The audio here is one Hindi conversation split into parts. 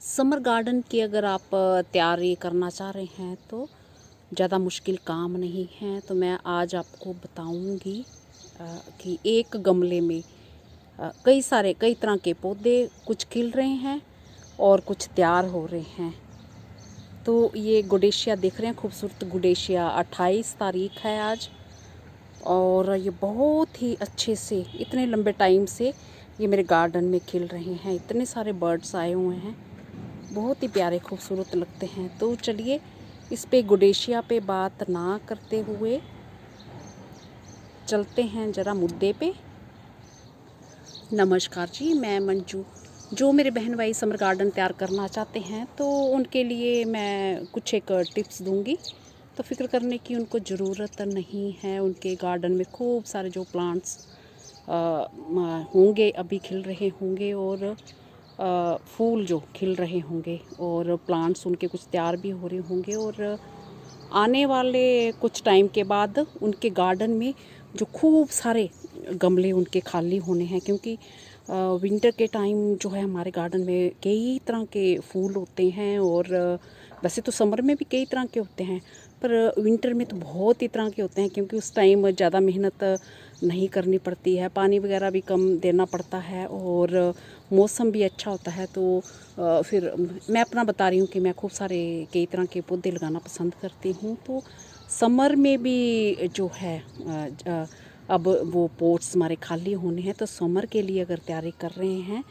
समर गार्डन की अगर आप तैयारी करना चाह रहे हैं तो ज़्यादा मुश्किल काम नहीं है। तो मैं आज आपको बताऊंगी कि एक गमले में कई तरह के पौधे कुछ खिल रहे हैं और कुछ तैयार हो रहे हैं। तो ये गुडेशिया देख रहे हैं, खूबसूरत गुडेशिया 28 तारीख है आज, और ये बहुत ही अच्छे से इतने लंबे टाइम से ये मेरे गार्डन में खिल रहे हैं। इतने सारे बर्ड्स आए हुए हैं, बहुत ही प्यारे खूबसूरत लगते हैं। तो चलिए इस पे गुडेशिया पे बात ना करते हुए चलते हैं ज़रा मुद्दे पे। नमस्कार जी, मैं मंजू। जो मेरे बहन भाई समर गार्डन तैयार करना चाहते हैं तो उनके लिए मैं कुछ एक टिप्स दूंगी। तो फिक्र करने की उनको ज़रूरत नहीं है। उनके गार्डन में खूब सारे जो प्लांट्स होंगे, अभी खिल रहे होंगे, और फूल जो खिल रहे होंगे, और प्लांट्स उनके कुछ तैयार भी हो रहे होंगे, और आने वाले कुछ टाइम के बाद उनके गार्डन में जो खूब सारे गमले उनके खाली होने हैं। क्योंकि विंटर के टाइम जो है हमारे गार्डन में कई तरह के फूल होते हैं, और वैसे तो समर में भी कई तरह के होते हैं, पर विंटर में तो बहुत ही तरह के होते हैं। क्योंकि उस टाइम ज़्यादा मेहनत नहीं करनी पड़ती है, पानी वगैरह भी कम देना पड़ता है, और मौसम भी अच्छा होता है। तो फिर मैं अपना बता रही हूँ कि मैं खूब सारे कई तरह के पौधे लगाना पसंद करती हूँ। तो समर में भी जो है अब वो पोट्स हमारे खाली होने हैं। तो समर के लिए अगर तैयारी कर रहे हैं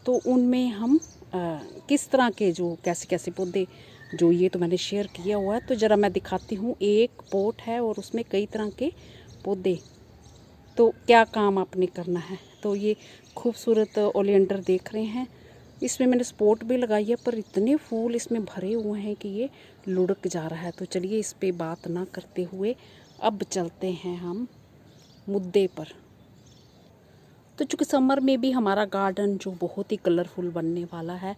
तो उनमें हम किस तरह के जो कैसे कैसे पौधे, जो ये तो मैंने शेयर किया हुआ है, तो ज़रा मैं दिखाती हूँ। एक पोट है और उसमें कई तरह के पौधे। तो क्या काम आपने करना है। तो ये खूबसूरत ओलियंडर देख रहे हैं, इसमें मैंने स्पॉट भी लगाई है, पर इतने फूल इसमें भरे हुए हैं कि ये लुढ़क जा रहा है। तो चलिए इस पे बात ना करते हुए अब चलते हैं हम मुद्दे पर। तो चूँकि समर में भी हमारा गार्डन जो बहुत ही कलरफुल बनने वाला है,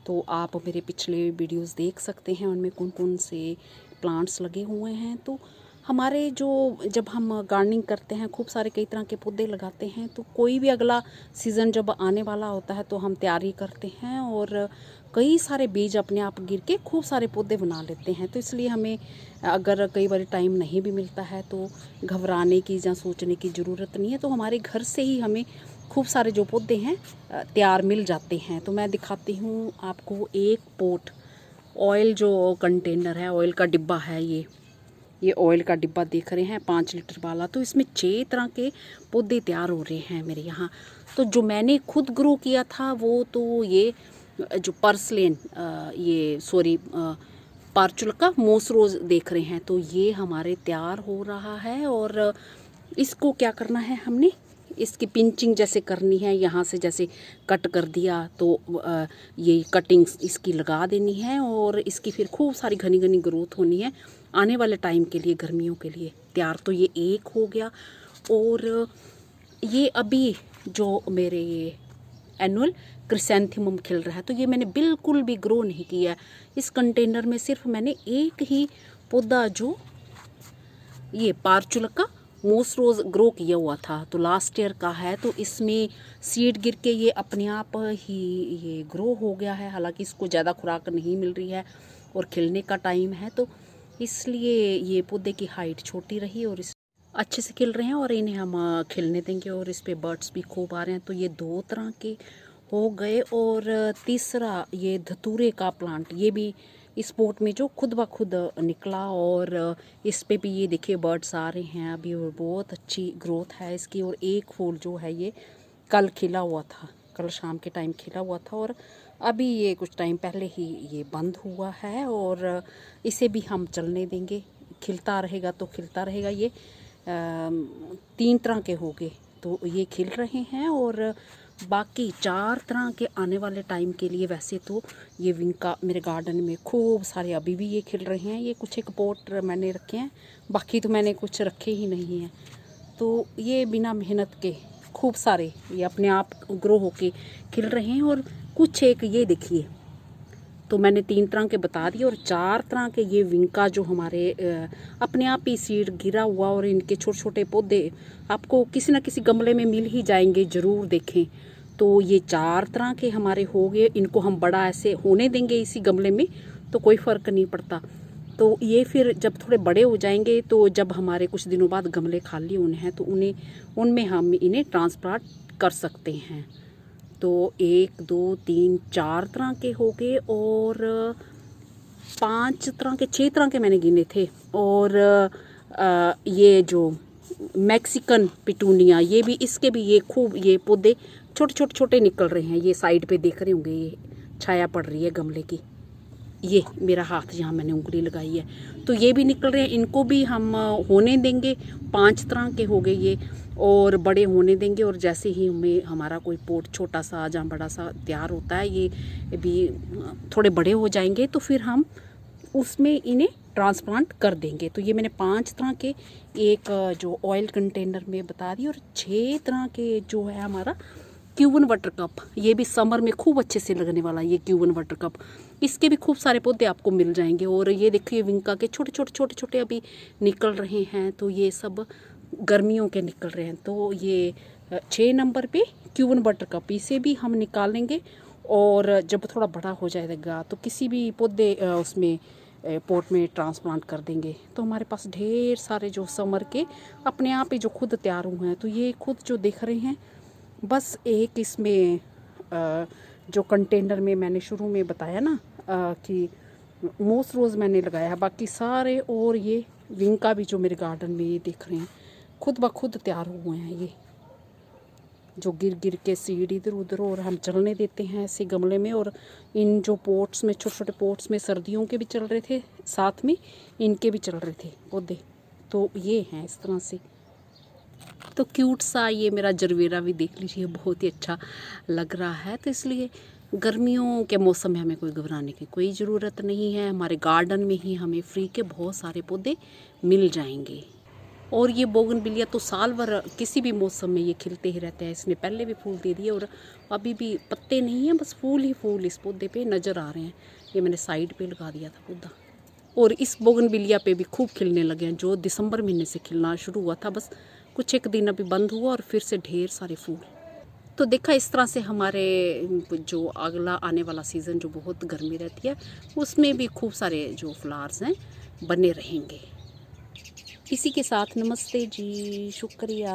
तो आप मेरे पिछले वीडियोस देख सकते हैं, उनमें कौन कौन से प्लांट्स लगे हुए हैं। तो हमारे जो जब हम गार्डनिंग करते हैं, खूब सारे कई तरह के पौधे लगाते हैं, तो कोई भी अगला सीज़न जब आने वाला होता है तो हम तैयारी करते हैं, और कई सारे बीज अपने आप गिर के खूब सारे पौधे बना लेते हैं। तो इसलिए हमें अगर कई बार टाइम नहीं भी मिलता है तो घबराने की या सोचने की ज़रूरत नहीं है। तो हमारे घर से ही हमें खूब सारे जो पौधे हैं तैयार मिल जाते हैं। तो मैं दिखाती हूँ आपको एक पोट। ऑयल जो कंटेनर है, ऑयल का डिब्बा है, ये ऑयल का डिब्बा देख रहे हैं 5 लीटर वाला। तो इसमें 6 तरह के पौधे तैयार हो रहे हैं मेरे यहाँ। तो जो मैंने खुद ग्रो किया था वो तो ये जो पर्सलेन ये सॉरी पार्चुलका मोस रोज़ देख रहे हैं। तो ये हमारे तैयार हो रहा है, और इसको क्या करना है, हमने इसकी पिंचिंग जैसे करनी है। यहाँ से जैसे कट कर दिया तो ये कटिंग्स इसकी लगा देनी है, और इसकी फिर खूब सारी घनी घनी ग्रोथ होनी है आने वाले टाइम के लिए, गर्मियों के लिए तैयार। तो ये एक हो गया। और ये अभी जो मेरे ये एनुअल क्रिसैंथेमम खिल रहा है, तो ये मैंने बिल्कुल भी ग्रो नहीं किया। इस कंटेनर में सिर्फ मैंने एक ही पौधा जो ये पार्चुलका मोस रोज़ ग्रो किया हुआ था, तो लास्ट ईयर का है। तो इसमें सीड गिर के ये अपने आप ही ये ग्रो हो गया है। हालांकि इसको ज़्यादा खुराक नहीं मिल रही है और खिलने का टाइम है, तो इसलिए ये पौधे की हाइट छोटी रही, और इस अच्छे से खिल रहे हैं, और इन्हें हम खिलने देंगे। और इस पे बर्ड्स भी खूब आ रहे हैं। तो ये 2 तरह के हो गए। और तीसरा ये धतूरे का प्लांट, ये भी इस पोट में जो खुद ब खुद निकला, और इस पे भी ये देखिए बर्ड्स आ रहे हैं अभी, और बहुत अच्छी ग्रोथ है इसकी। और एक फूल जो है ये कल खिला हुआ था, कल शाम के टाइम खिला हुआ था, और अभी ये कुछ टाइम पहले ही ये बंद हुआ है। और इसे भी हम चलने देंगे, खिलता रहेगा तो खिलता रहेगा। ये 3 तरह के हो गए, तो ये खिल रहे हैं, और बाकी 4 तरह के आने वाले टाइम के लिए। वैसे तो ये विंका मेरे गार्डन में खूब सारे अभी भी ये खिल रहे हैं। ये कुछ एक पोट मैंने रखे हैं, बाकी तो मैंने कुछ रखे ही नहीं हैं। तो ये बिना मेहनत के खूब सारे ये अपने आप ग्रो होके खिल रहे हैं। और कुछ एक ये देखिए, तो मैंने 3 तरह के बता दिए, और 4 तरह के ये विंका जो हमारे अपने आप ही सीड गिरा हुआ, और इनके छोटे छोटे पौधे आपको किसी न किसी गमले में मिल ही जाएंगे, ज़रूर देखें। तो ये 4 तरह के हमारे हो गए। इनको हम बड़ा ऐसे होने देंगे इसी गमले में तो कोई फ़र्क नहीं पड़ता। तो ये फिर जब थोड़े बड़े हो जाएंगे तो जब हमारे कुछ दिनों बाद गमले खाली होने हैं तो उनमें हम इन्हें ट्रांसप्लांट कर सकते हैं। तो 1 2 3 4 तरह के हो गए और 5 तरह के 6 तरह के मैंने गिने थे। और ये जो मैक्सिकन पिटूनिया, ये भी इसके भी ये खूब ये पौधे छोटे छोटे छोटे निकल रहे हैं। ये साइड पे देख रहे होंगे, ये छाया पड़ रही है गमले की। ये मेरा हाथ जहाँ मैंने उंगली लगाई है तो ये भी निकल रहे हैं। इनको भी हम होने देंगे। 5 तरह के हो गए ये और बड़े होने देंगे। और जैसे ही हमें हमारा कोई पोट छोटा सा जहाँ बड़ा सा तैयार होता है, ये भी थोड़े बड़े हो जाएंगे तो फिर हम उसमें इन्हें ट्रांसप्लांट कर देंगे। तो ये मैंने 5 तरह के एक जो ऑयल कंटेनर में बता दी और 6 तरह के जो है हमारा क्यूबन वाटर कप। ये भी समर में खूब अच्छे से लगने वाला ये क्यूबन वाटर कप। इसके भी खूब सारे पौधे आपको मिल जाएंगे। और ये देखिए विंका के छोटे छोटे छोटे छोटे अभी निकल रहे हैं। तो ये सब गर्मियों के निकल रहे हैं। तो ये 6 नंबर पे क्यूबन वाटर कप, इसे भी हम निकालेंगे। और जब थोड़ा बड़ा हो जाएगा तो किसी भी पौधे उसमें पोट में ट्रांसप्लांट कर देंगे। तो हमारे पास ढेर सारे जो समर के अपने आप ही जो खुद तैयार हुए हैं। तो ये खुद जो देख रहे हैं, बस एक इसमें जो कंटेनर में मैंने शुरू में बताया ना कि मोस रोज़ मैंने लगाया है, बाकी सारे और ये विंका भी जो मेरे गार्डन में ये देख रहे हैं खुद ब खुद तैयार हुए हैं। ये जो गिर गिर के सीड इधर उधर और हम चलने देते हैं ऐसे गमले में। और इन जो पोट्स में छोटे छोटे पोट्स में सर्दियों के भी चल रहे थे, साथ में इनके भी चल रहे थे पौधे। तो ये हैं इस तरह से। तो क्यूट सा ये मेरा जरवेरा भी देख लीजिए, बहुत ही अच्छा लग रहा है। तो इसलिए गर्मियों के मौसम में हमें कोई घबराने की कोई ज़रूरत नहीं है। हमारे गार्डन में ही हमें फ्री के बहुत सारे पौधे मिल जाएंगे। और ये बोगनविलिया तो साल भर किसी भी मौसम में ये खिलते ही रहते हैं। इसने पहले भी फूल दे दिए और अभी भी पत्ते नहीं हैं, बस फूल ही फूल इस पौधे पे नज़र आ रहे हैं। ये मैंने साइड पे लगा दिया था पौधा। और इस बोगनविलिया पे भी खूब खिलने लगे हैं, जो दिसंबर महीने से खिलना शुरू हुआ था। बस कुछ एक दिन अभी बंद हुआ और फिर से ढेर सारे फूल। तो देखा, इस तरह से हमारे जो अगला आने वाला सीज़न जो बहुत गर्मी रहती है उसमें भी खूब सारे जो फ्लावर्स हैं बने रहेंगे। इसी के साथ नमस्ते जी, शुक्रिया।